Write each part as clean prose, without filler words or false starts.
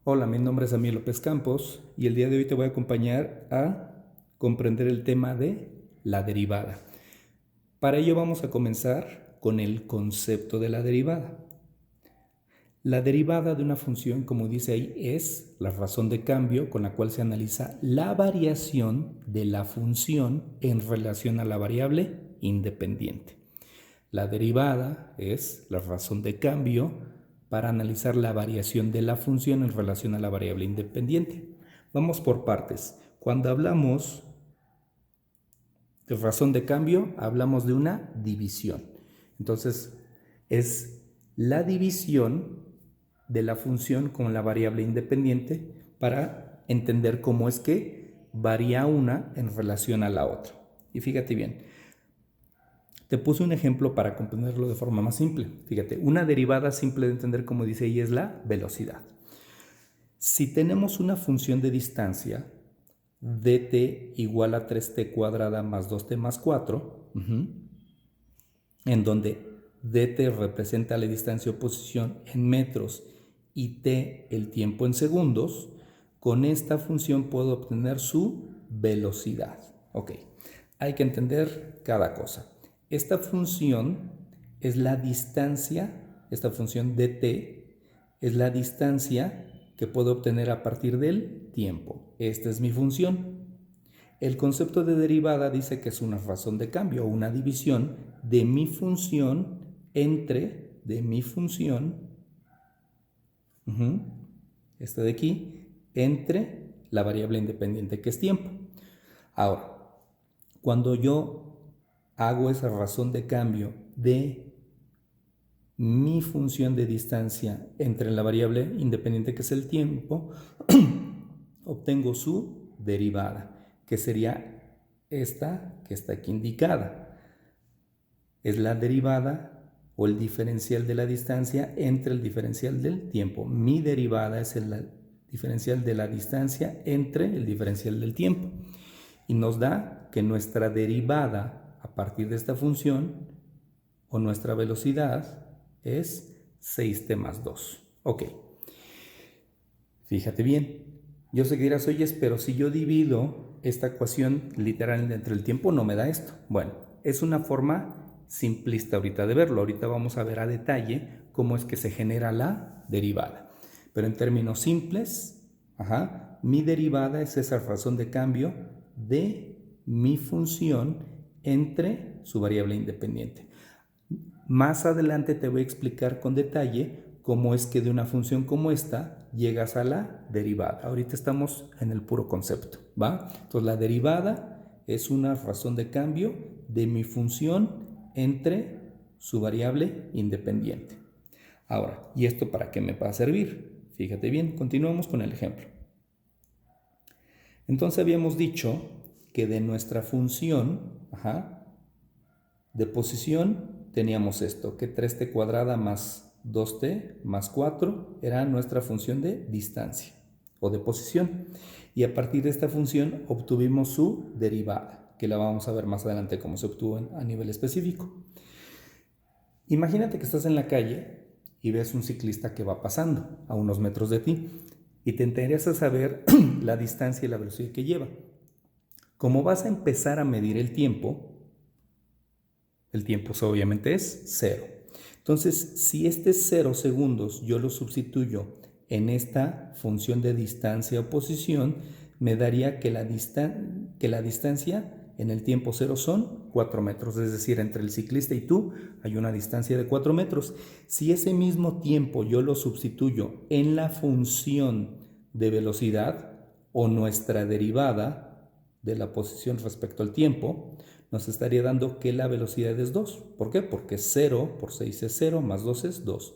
Hola, mi nombre es Amiel López Campos y el día de hoy te voy a acompañar a comprender el tema de la derivada. Para ello vamos a comenzar con el concepto de la derivada. La derivada de una función, como dice ahí, es la razón de cambio con la cual se analiza la variación de la función en relación a la variable independiente. La derivada es la razón de cambio para analizar la variación de la función en relación a la variable independiente. Vamos por partes. Cuando hablamos de razón de cambio, hablamos de una división. Entonces, es la división de la función con la variable independiente para entender cómo es que varía una en relación a la otra. Y fíjate bien, te puse un ejemplo para comprenderlo de forma más simple. Fíjate, una derivada simple de entender, como dice ahí, es la velocidad. Si tenemos una función de distancia, dt igual a 3t cuadrada más 2t más 4, en donde dt representa la distancia o posición en metros y t el tiempo en segundos, con esta función puedo obtener su velocidad. Ok, hay que entender cada cosa. Esta función es la distancia, esta función dt es la distancia que puedo obtener a partir del tiempo. Esta es mi función. El concepto de derivada dice que es una razón de cambio o una división de mi función entre, de mi función, esta de aquí, entre la variable independiente que es tiempo. Ahora, cuando yo hago esa razón de cambio de mi función de distancia entre la variable independiente que es el tiempo, obtengo su derivada, que sería esta que está aquí indicada. Es la derivada o el diferencial de la distancia entre el diferencial del tiempo. Mi derivada es el diferencial de la distancia entre el diferencial del tiempo. Y nos da que nuestra derivada a partir de esta función o nuestra velocidad es 6t más 2. Ok. Fíjate bien. Yo sé que dirás, oye, pero si yo divido esta ecuación literal entre el tiempo, no me da esto. Bueno, es una forma simplista ahorita de verlo. Ahorita vamos a ver a detalle cómo es que se genera la derivada. Pero en términos simples, mi derivada es esa razón de cambio de mi función entre su variable independiente. Más adelante te voy a explicar con detalle cómo es que de una función como esta llegas a la derivada. Ahorita estamos en el puro concepto, ¿va? Entonces la derivada es una razón de cambio de mi función entre su variable independiente. Ahora, ¿y esto para qué me va a servir? Fíjate bien, continuamos con el ejemplo. Entonces habíamos dicho que de nuestra función, de posición, teníamos esto, que 3t cuadrada más 2t más 4 era nuestra función de distancia o de posición. Y a partir de esta función obtuvimos su derivada, que la vamos a ver más adelante cómo se obtuvo a nivel específico. Imagínate que estás en la calle y ves un ciclista que va pasando a unos metros de ti y te interesa saber la distancia y la velocidad que lleva. Como vas a empezar a medir el tiempo obviamente es 0. Entonces, si este 0 segundos yo lo sustituyo en esta función de distancia o posición, me daría que la distancia en el tiempo 0 son 4 metros. Es decir, entre el ciclista y tú hay una distancia de 4 metros. Si ese mismo tiempo yo lo sustituyo en la función de velocidad o nuestra derivada de la posición respecto al tiempo, nos estaría dando que la velocidad es 2. ¿Por qué? Porque 0 por 6 es 0, más 2 es 2.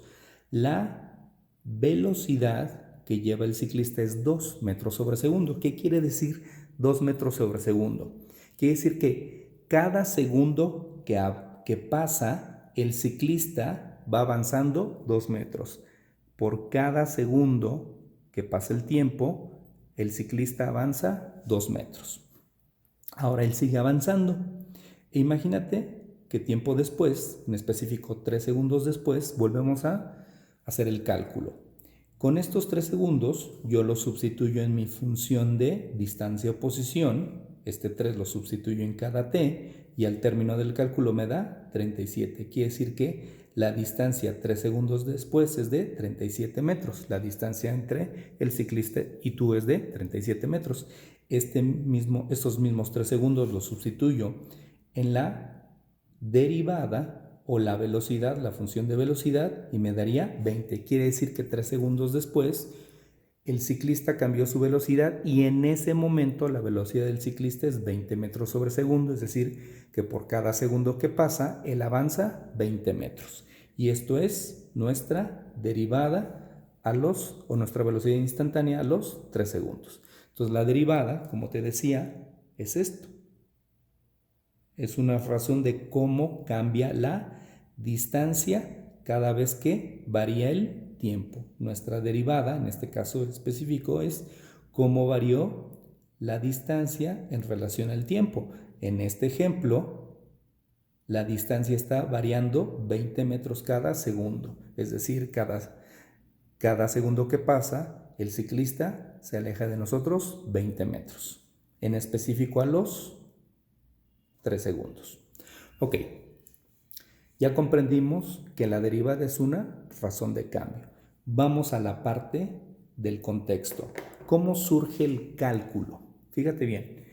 La velocidad que lleva el ciclista es 2 metros sobre segundo. ¿Qué quiere decir 2 metros sobre segundo? Quiere decir que cada segundo que pasa, el ciclista va avanzando 2 metros. Por cada segundo que pasa el tiempo, el ciclista avanza 2 metros. Ahora él sigue avanzando. E imagínate que tiempo después, en específico 3 segundos después, volvemos a hacer el cálculo. Con estos 3 segundos yo lo sustituyo en mi función de distancia o posición. Este 3 lo sustituyo en cada t y al término del cálculo me da 37. Quiere decir que la distancia 3 segundos después es de 37 metros. La distancia entre el ciclista y tú es de 37 metros. Estos mismos 3 segundos los sustituyo en la derivada o la velocidad, la función de velocidad, y me daría 20. Quiere decir que 3 segundos después el ciclista cambió su velocidad y en ese momento la velocidad del ciclista es 20 metros sobre segundo, es decir, que por cada segundo que pasa, él avanza 20 metros. Y esto es nuestra derivada o nuestra velocidad instantánea a los 3 segundos. Entonces la derivada, como te decía, es esto. Es una razón de cómo cambia la distancia cada vez que varía el tiempo. Nuestra derivada, en este caso específico, es cómo varió la distancia en relación al tiempo. En este ejemplo, la distancia está variando 20 metros cada segundo. Es decir, cada segundo que pasa, el ciclista se aleja de nosotros 20 metros. En específico a los 3 segundos. Ok, ya comprendimos que la derivada es una razón de cambio. Vamos a la parte del contexto. ¿Cómo surge el cálculo? Fíjate bien.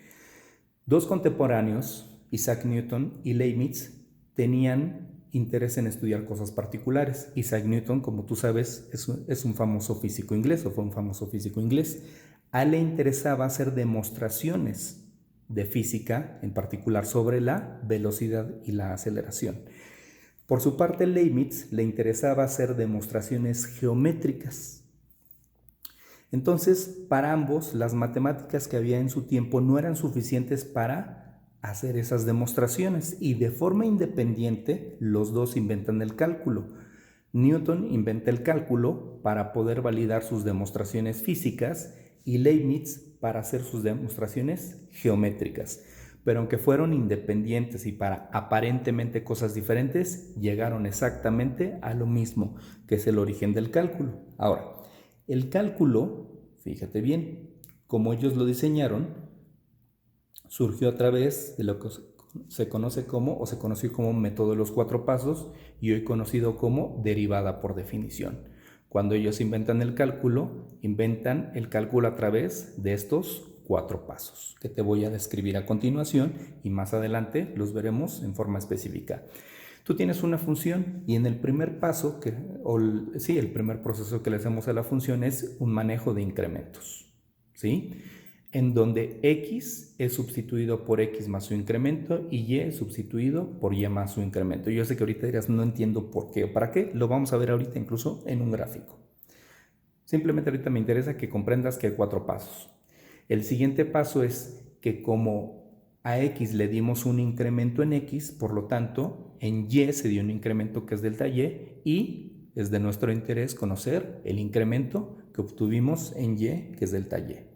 Dos contemporáneos, Isaac Newton y Leibniz, tenían interés en estudiar cosas particulares. Isaac Newton, como tú sabes, es un famoso físico inglés, o fue un famoso físico inglés. A él le interesaba hacer demostraciones de física, en particular sobre la velocidad y la aceleración. Por su parte, Leibniz le interesaba hacer demostraciones geométricas. Entonces, para ambos, las matemáticas que había en su tiempo no eran suficientes para hacer esas demostraciones y de forma independiente los dos inventan el cálculo. Newton inventa el cálculo para poder validar sus demostraciones físicas y Leibniz para hacer sus demostraciones geométricas. Pero aunque fueron independientes y para aparentemente cosas diferentes, llegaron exactamente a lo mismo, que es el origen del cálculo. Ahora, el cálculo, fíjate bien, como ellos lo diseñaron, surgió a través de lo que se conoció como método de los 4 pasos y hoy conocido como derivada por definición. Cuando ellos inventan el cálculo a través de estos 4 pasos que te voy a describir a continuación y más adelante los veremos en forma específica. Tú tienes una función y en el primer paso, el primer proceso que le hacemos a la función es un manejo de incrementos, ¿sí? En donde x es sustituido por x más su incremento y y es sustituido por y más su incremento. Yo sé que ahorita dirás, no entiendo por qué o para qué, lo vamos a ver ahorita incluso en un gráfico. Simplemente ahorita me interesa que comprendas que hay 4 pasos. El siguiente paso es que como a x le dimos un incremento en x, por lo tanto, en y se dio un incremento que es delta y es de nuestro interés conocer el incremento que obtuvimos en y, que es delta y.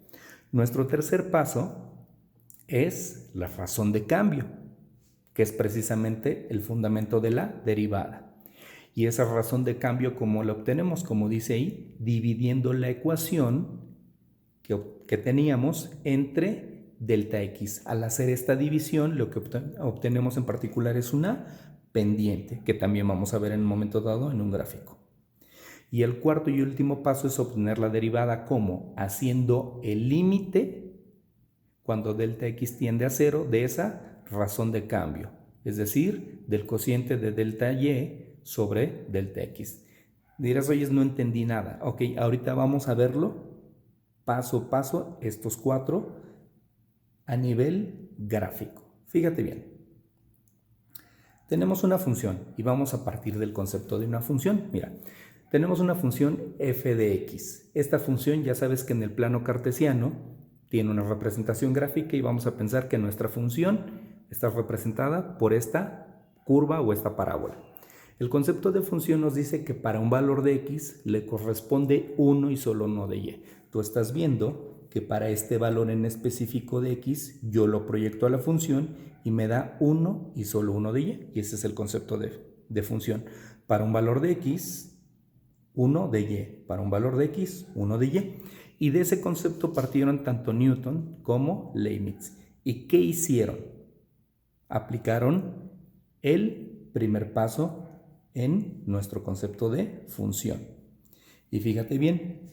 Nuestro tercer paso es la razón de cambio, que es precisamente el fundamento de la derivada. Y esa razón de cambio, ¿cómo la obtenemos? Como dice ahí, dividiendo la ecuación que teníamos entre delta x. Al hacer esta división, lo que obtenemos en particular es una pendiente, que también vamos a ver en un momento dado en un gráfico. Y el cuarto y último paso es obtener la derivada como haciendo el límite cuando delta x tiende a 0 de esa razón de cambio, es decir, del cociente de delta y sobre delta x. Dirás, oye, no entendí nada. Ok, ahorita vamos a verlo paso a paso, estos 4 a nivel gráfico. Fíjate bien. Tenemos una función y vamos a partir del concepto de una función. Mira, tenemos una función f de x. Esta función ya sabes que en el plano cartesiano tiene una representación gráfica y vamos a pensar que nuestra función está representada por esta curva o esta parábola. El concepto de función nos dice que para un valor de x le corresponde uno y solo uno de y. Tú estás viendo que para este valor en específico de x yo lo proyecto a la función y me da 1 y solo 1 de y. Y ese es el concepto de función. Para un valor de x 1 de y. Para un valor de x, 1 de y. Y de ese concepto partieron tanto Newton como Leibniz. ¿Y qué hicieron? Aplicaron el primer paso en nuestro concepto de función. Y fíjate bien,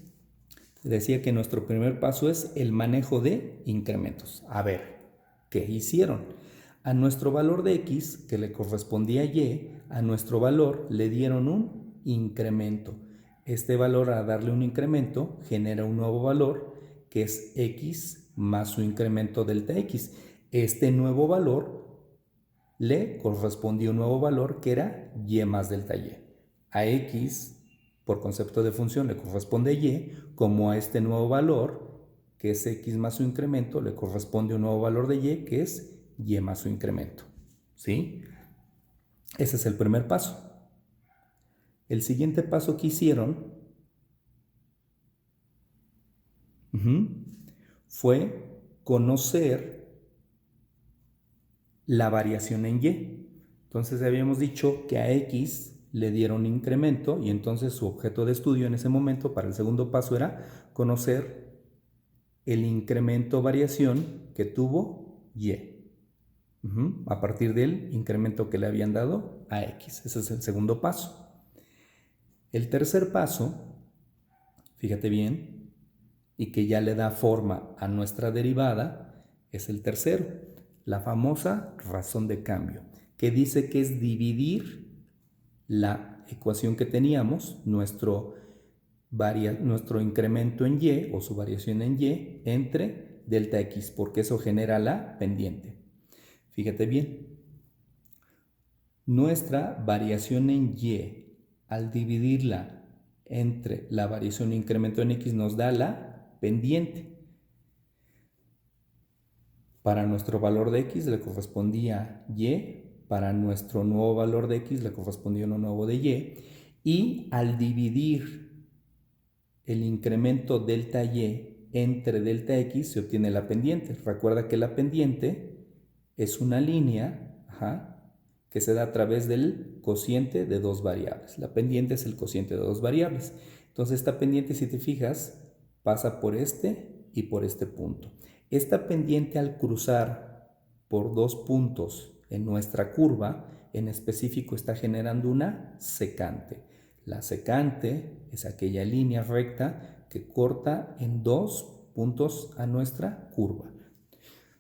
decía que nuestro primer paso es el manejo de incrementos. A ver, ¿qué hicieron? A nuestro valor de x, que le correspondía a y, a nuestro valor le dieron un incremento. Este valor, a darle un incremento, genera un nuevo valor que es x más su incremento delta x. Este nuevo valor le correspondía un nuevo valor que era y más delta y. A x, por concepto de función, le corresponde y, como a este nuevo valor, que es x más su incremento, le corresponde un nuevo valor de y, que es y más su incremento. ¿Sí? Ese es el primer paso. El siguiente paso que hicieron fue conocer la variación en y. Entonces habíamos dicho que a x le dieron incremento y entonces su objeto de estudio en ese momento para el segundo paso era conocer el incremento o variación que tuvo y. A partir del incremento que le habían dado a x. Ese es el segundo paso. El tercer paso, fíjate bien, y que ya le da forma a nuestra derivada, es el tercero, la famosa razón de cambio, que dice que es dividir la ecuación que teníamos, nuestro incremento en y o su variación en y, entre delta x, porque eso genera la pendiente. Fíjate bien, nuestra variación en y, al dividirla entre la variación e incremento en x, nos da la pendiente. Para nuestro valor de x le correspondía y, para nuestro nuevo valor de x le correspondía uno nuevo de y al dividir el incremento delta y entre delta x se obtiene la pendiente. Recuerda que la pendiente es una línea que se da a través del cociente de dos variables. La pendiente es el cociente de dos variables. Entonces esta pendiente, si te fijas, pasa por este y por este punto. Esta pendiente, al cruzar por dos puntos en nuestra curva, en específico está generando una secante. La secante es aquella línea recta que corta en dos puntos a nuestra curva.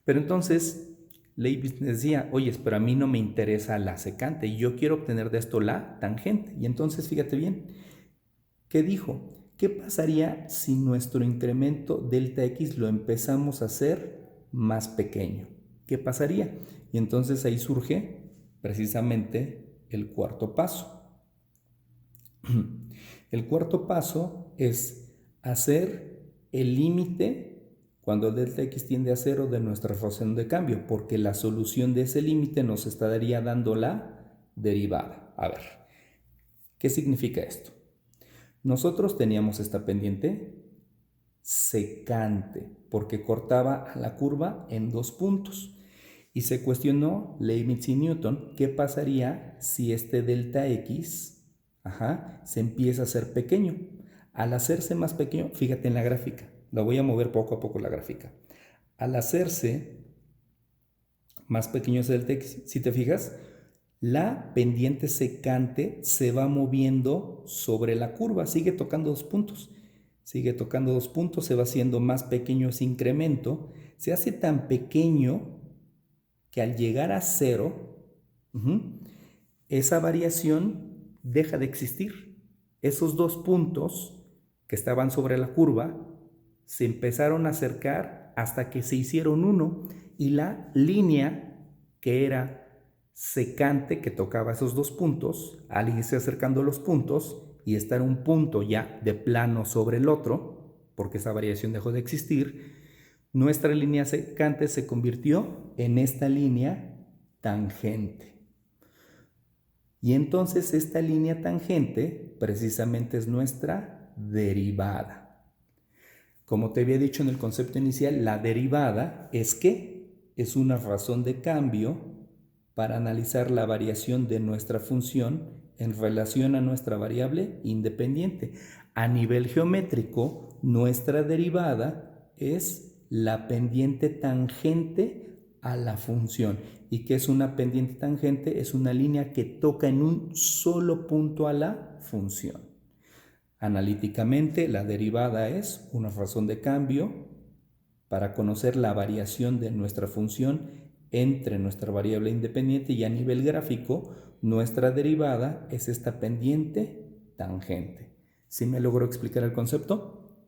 Pero entonces Leibniz decía, oye, pero a mí no me interesa la secante y yo quiero obtener de esto la tangente. Y entonces fíjate bien, ¿qué dijo? ¿Qué pasaría si nuestro incremento delta x lo empezamos a hacer más pequeño? ¿Qué pasaría? Y entonces ahí surge precisamente el cuarto paso. El cuarto paso es hacer el límite cuando delta x tiende a 0 de nuestra razón de cambio, porque la solución de ese límite nos estaría dando la derivada. A ver, ¿qué significa esto? Nosotros teníamos esta pendiente secante porque cortaba a la curva en dos puntos y se cuestionó Leibniz y Newton qué pasaría si este delta x se empieza a hacer pequeño. Al hacerse más pequeño, fíjate en la gráfica, la voy a mover poco a poco la gráfica. Al hacerse más pequeño ese delta x, si te fijas, la pendiente secante se va moviendo sobre la curva, sigue tocando dos puntos, se va haciendo más pequeño ese incremento, se hace tan pequeño que al llegar a 0, esa variación deja de existir. Esos dos puntos que estaban sobre la curva se empezaron a acercar hasta que se hicieron uno y la línea que era secante que tocaba esos dos puntos, al irse acercando los puntos y estar un punto ya de plano sobre el otro, porque esa variación dejó de existir, nuestra línea secante se convirtió en esta línea tangente. Y entonces esta línea tangente precisamente es nuestra derivada. Como te había dicho en el concepto inicial, la derivada es ¿qué? Es una razón de cambio para analizar la variación de nuestra función en relación a nuestra variable independiente. A nivel geométrico, nuestra derivada es la pendiente tangente a la función. ¿Y qué es una pendiente tangente? Es una línea que toca en un solo punto a la función. Analíticamente, la derivada es una razón de cambio para conocer la variación de nuestra función entre nuestra variable independiente, y a nivel gráfico, nuestra derivada es esta pendiente tangente. ¿Sí me logro explicar el concepto?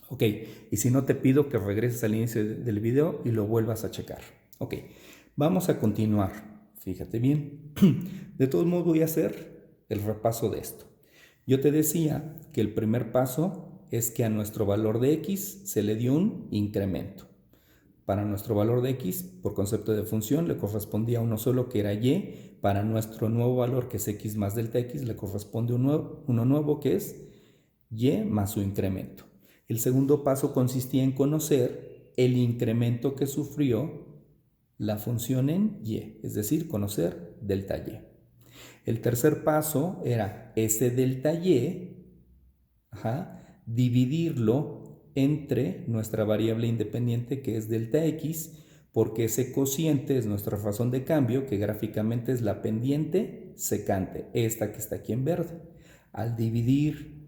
Ok, y si no, te pido que regreses al inicio del video y lo vuelvas a checar. Ok, vamos a continuar. Fíjate bien. De todos modos, voy a hacer el repaso de esto. Yo te decía que el primer paso es que a nuestro valor de x se le dio un incremento. Para nuestro valor de x, por concepto de función, le correspondía uno solo, que era y. Para nuestro nuevo valor, que es x más delta x, le corresponde uno nuevo, que es y más su incremento. El segundo paso consistía en conocer el incremento que sufrió la función en y, es decir, conocer delta y. El tercer paso era ese delta y, dividirlo entre nuestra variable independiente, que es delta x, porque ese cociente es nuestra razón de cambio, que gráficamente es la pendiente secante, esta que está aquí en verde. Al dividir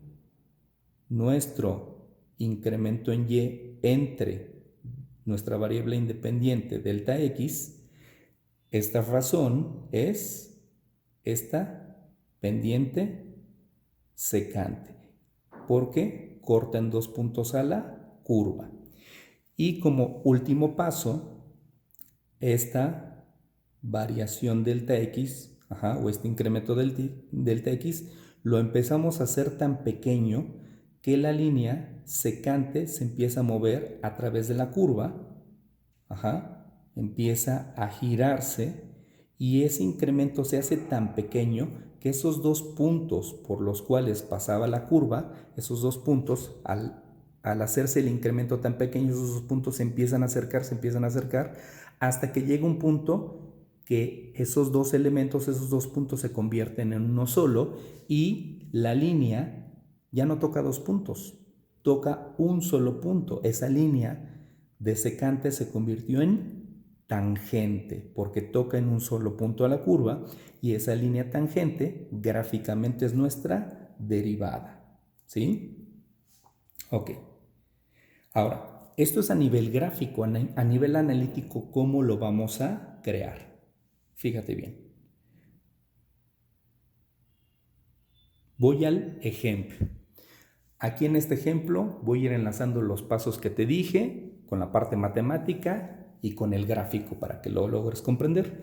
nuestro incremento en y entre nuestra variable independiente delta x, esta razón es esta pendiente secante, porque corta en dos puntos a la curva. Y como último paso, esta variación delta x, o este incremento delta x, lo empezamos a hacer tan pequeño que la línea secante se empieza a mover a través de la curva, empieza a girarse, y ese incremento se hace tan pequeño que esos dos puntos por los cuales pasaba la curva, esos dos puntos, al hacerse el incremento tan pequeño, esos dos puntos se empiezan a acercar, hasta que llega un punto que esos dos elementos, esos dos puntos se convierten en uno solo, y la línea ya no toca dos puntos, toca un solo punto. Esa línea de secante se convirtió en tangente, porque toca en un solo punto a la curva, y esa línea tangente gráficamente es nuestra derivada. ¿Sí? Ok. Ahora, esto es a nivel gráfico. A nivel analítico, ¿cómo lo vamos a crear? Fíjate bien. Voy al ejemplo. Aquí en este ejemplo voy a ir enlazando los pasos que te dije con la parte matemática y con el gráfico para que lo logres comprender.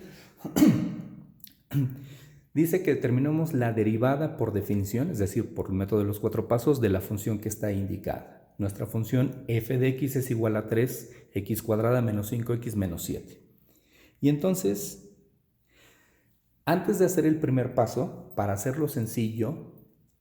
Dice que determinamos la derivada por definición, es decir, por el método de los cuatro pasos, de la función que está indicada. Nuestra función f de x es igual a 3x cuadrada menos 5x menos 7. Y entonces, antes de hacer el primer paso, para hacerlo sencillo,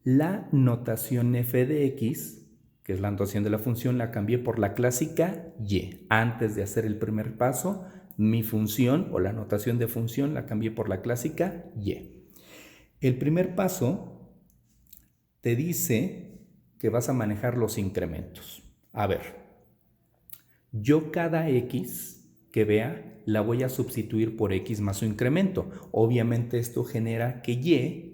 la notación f de x, que es la notación de la función, la cambié por la clásica y. Antes de hacer el primer paso, mi función o la notación de función la cambié por la clásica y. El primer paso te dice que vas a manejar los incrementos. A ver, yo cada x que vea la voy a sustituir por x más su incremento. Obviamente esto genera que y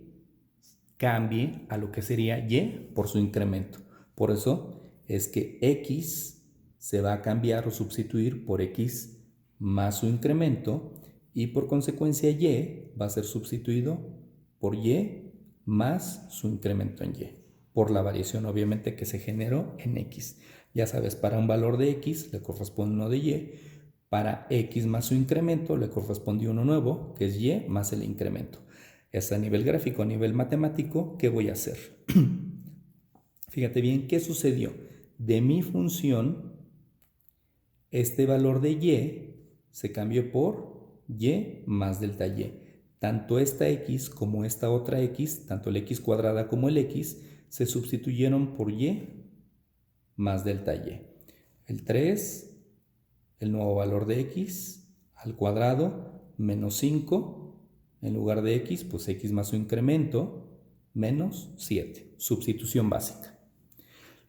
cambie a lo que sería y por su incremento. Por eso es que x se va a cambiar o sustituir por x más su incremento, y por consecuencia y va a ser sustituido por y más su incremento en y, por la variación obviamente que se generó en x. Ya sabes, para un valor de x le corresponde uno de y, para x más su incremento le corresponde uno nuevo, que es y más el incremento. Es a nivel gráfico. A nivel matemático, ¿qué voy a hacer? Fíjate bien, ¿qué sucedió? De mi función, este valor de y se cambió por y más delta y. Tanto esta x como esta otra x, tanto el x cuadrada como el x, se sustituyeron por y más delta y. El 3, el nuevo valor de x al cuadrado, menos 5, en lugar de x, pues x más su incremento, menos 7. Sustitución básica.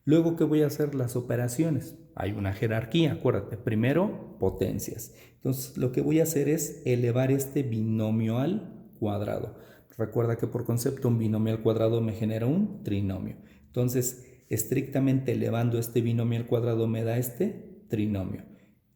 Luego, ¿qué voy a hacer? Las operaciones. Hay una jerarquía, acuérdate. Primero, potencias. Entonces, lo que voy a hacer es elevar este binomio al cuadrado. Recuerda que por concepto un binomio al cuadrado me genera un trinomio. Entonces, estrictamente elevando este binomio al cuadrado me da este trinomio.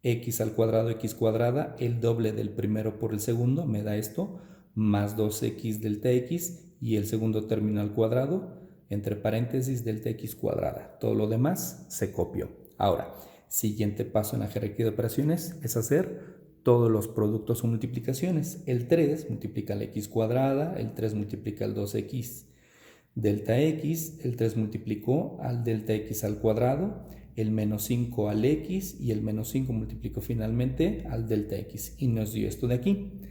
X al cuadrado, X cuadrada, el doble del primero por el segundo me da esto, más 2X delta X y el segundo término al cuadrado, entre paréntesis delta X cuadrada. Todo lo demás se copió. Ahora, siguiente paso en la jerarquía de operaciones es hacer todos los productos o multiplicaciones. El 3 multiplica la X cuadrada, el 3 multiplica el 2X delta X, el 3 multiplicó al delta X al cuadrado, el menos 5 al X y el menos 5 multiplicó finalmente al delta X y nos dio esto de aquí.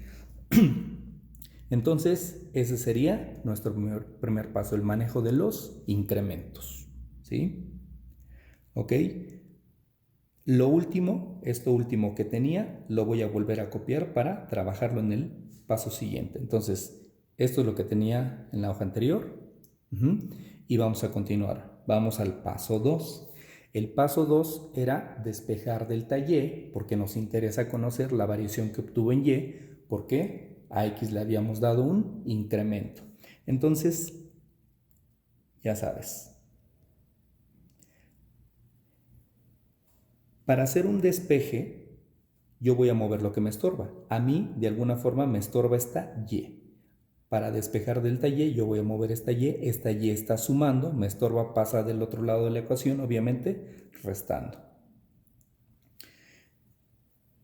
Entonces, ese sería nuestro primer paso, el manejo de los incrementos. ¿Sí? ¿Ok? Lo último, esto último que tenía, lo voy a volver a copiar para trabajarlo en el paso siguiente. Entonces, esto es lo que tenía en la hoja anterior. Y vamos a continuar. Vamos al paso 2. El paso 2 era despejar delta Y, porque nos interesa conocer la variación que obtuvo en Y, porque a X le habíamos dado un incremento. Entonces, ya sabes. Para hacer un despeje, yo voy a mover lo que me estorba. A mí, de alguna forma, me estorba esta Y. Para despejar delta Y, yo voy a mover esta Y está sumando, me estorba, pasa del otro lado de la ecuación, obviamente, restando.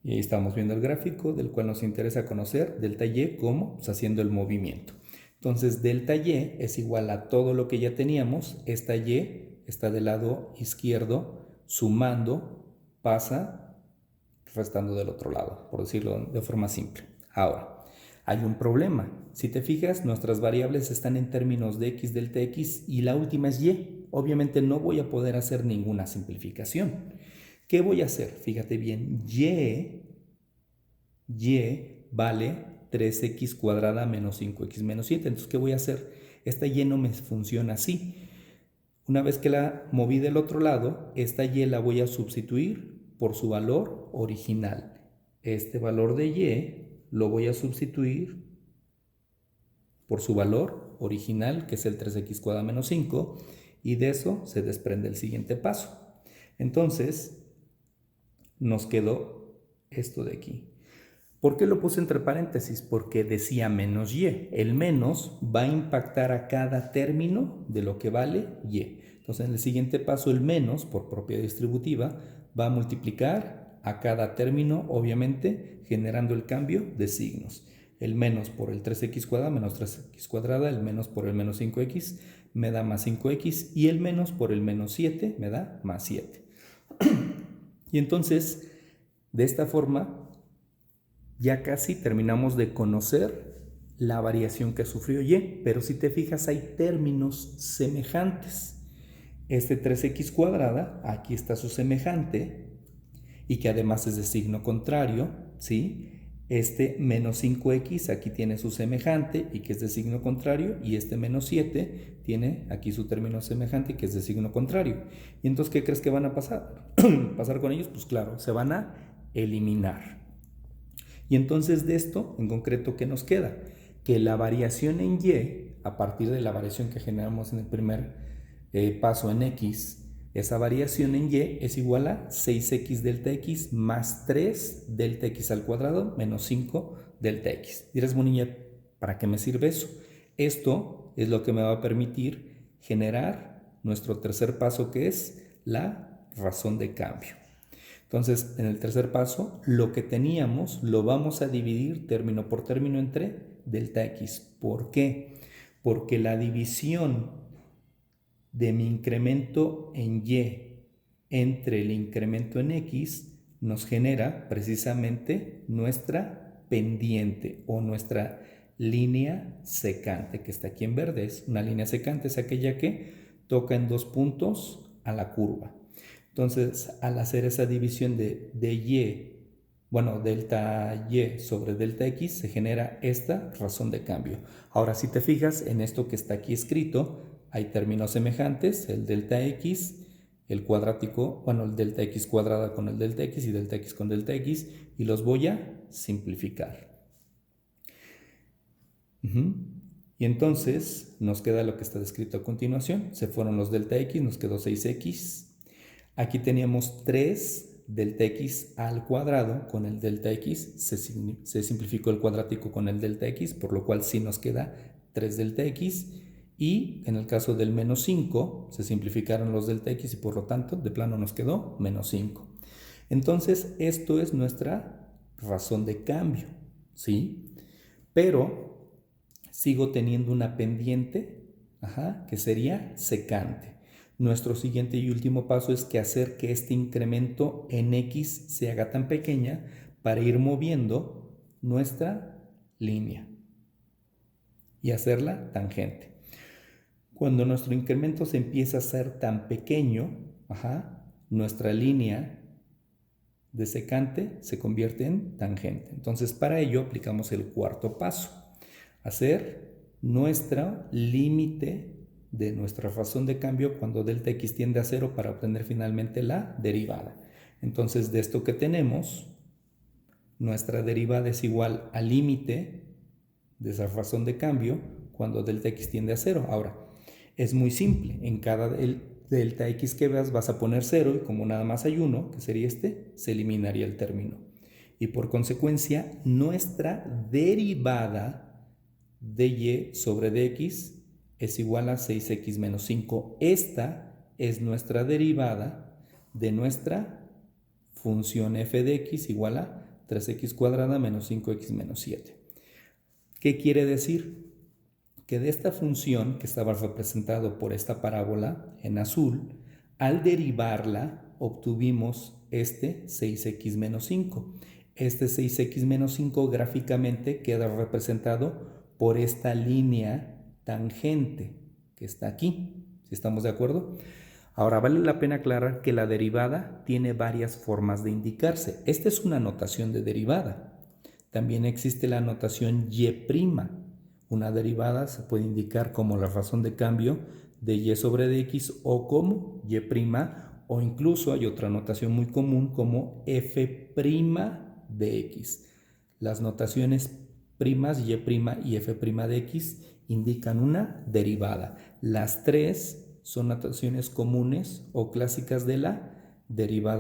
Y ahí estamos viendo el gráfico del cual nos interesa conocer delta Y como pues, haciendo el movimiento. Entonces, delta Y es igual a todo lo que ya teníamos. Esta Y está del lado izquierdo, sumando, pasa, restando del otro lado, por decirlo de forma simple. Ahora, hay un problema. Si te fijas, nuestras variables están en términos de X delta X y la última es Y. Obviamente no voy a poder hacer ninguna simplificación. ¿Qué voy a hacer? Fíjate bien, Y vale 3X cuadrada menos 5X menos 7. Entonces, ¿qué voy a hacer? Esta Y no me funciona así. Una vez que la moví del otro lado, esta Y la voy a sustituir por su valor original. Este valor de Y lo voy a sustituir por su valor original, que es el 3X cuadrada menos 5, y de eso se desprende el siguiente paso. Entonces, nos quedó esto de aquí. ¿Por qué lo puse entre paréntesis? Porque decía menos Y. El menos va a impactar a cada término de lo que vale Y. Entonces, en el siguiente paso, el menos, por propiedad distributiva, va a multiplicar a cada término, obviamente, generando el cambio de signos. El menos por el 3X cuadrada menos 3X cuadrada, el menos por el menos 5X me da más 5X y el menos por el menos 7 me da más 7. Y entonces, de esta forma, ya casi terminamos de conocer la variación que sufrió Y, pero si te fijas hay términos semejantes. Este 3X cuadrada, aquí está su semejante, y que además es de signo contrario, ¿sí? Este menos 5X aquí tiene su semejante y que es de signo contrario, y este menos 7 tiene aquí su término semejante y que es de signo contrario. ¿Y entonces qué crees que van a pasar? ¿Pasar con ellos? Pues claro, se van a eliminar. Y entonces de esto, en concreto, ¿qué nos queda? Que la variación en Y, a partir de la variación que generamos en el primer paso en X, esa variación en Y es igual a 6X delta X más 3 delta X al cuadrado menos 5 delta X. Dirás, Bonilla, ¿para qué me sirve eso? Esto es lo que me va a permitir generar nuestro tercer paso, que es la razón de cambio. Entonces, en el tercer paso, lo que teníamos lo vamos a dividir término por término entre delta X. ¿Por qué? Porque la división de mi incremento en Y entre el incremento en X nos genera precisamente nuestra pendiente o nuestra línea secante, que está aquí en verde. Es una línea secante, es aquella que toca en 2 puntos a la curva. Entonces, al hacer esa división de Y bueno, delta y sobre delta x, se genera esta razón de cambio. Ahora, si te fijas en esto que está aquí escrito, hay términos semejantes, el delta x, el cuadrático, bueno, el delta x cuadrada con el delta x y delta x con delta x, y los voy a simplificar. Y entonces nos queda lo que está descrito a continuación. Se fueron los delta x, nos quedó 6x. Aquí teníamos 3 delta x al cuadrado con el delta x. Se simplificó el cuadrático con el delta x, por lo cual sí nos queda 3 delta x. Y en el caso del menos 5, se simplificaron los delta x y por lo tanto de plano nos quedó menos 5. Entonces esto es nuestra razón de cambio, ¿sí? Pero sigo teniendo una pendiente, que sería secante. Nuestro siguiente y último paso es que hacer que este incremento en x se haga tan pequeña para ir moviendo nuestra línea y hacerla tangente. Cuando nuestro incremento se empieza a hacer tan pequeño, nuestra línea de secante se convierte en tangente. Entonces, para ello aplicamos el cuarto paso. Hacer nuestro límite de nuestra razón de cambio cuando delta x tiende a 0 para obtener finalmente la derivada. Entonces, de esto que tenemos, nuestra derivada es igual al límite de esa razón de cambio cuando delta x tiende a 0. Ahora, es muy simple. En cada delta x que veas vas a poner 0 y como nada más hay uno, que sería este, se eliminaría el término. Y por consecuencia, nuestra derivada de y sobre dx es igual a 6x menos 5. Esta es nuestra derivada de nuestra función f de x igual a 3x cuadrada menos 5x menos 7. ¿Qué quiere decir? Que de esta función que estaba representado por esta parábola en azul, al derivarla obtuvimos este 6x menos 5. Este 6x menos 5 gráficamente queda representado por esta línea tangente que está aquí. ¿Sí estamos de acuerdo? Ahora, vale la pena aclarar que la derivada tiene varias formas de indicarse. Esta es una notación de derivada. También existe la notación y'. Una derivada se puede indicar como la razón de cambio de y sobre dx o como y', o incluso hay otra notación muy común como f' de x. Las notaciones primas, y' y f' de x indican una derivada. Las tres son notaciones comunes o clásicas de la derivada.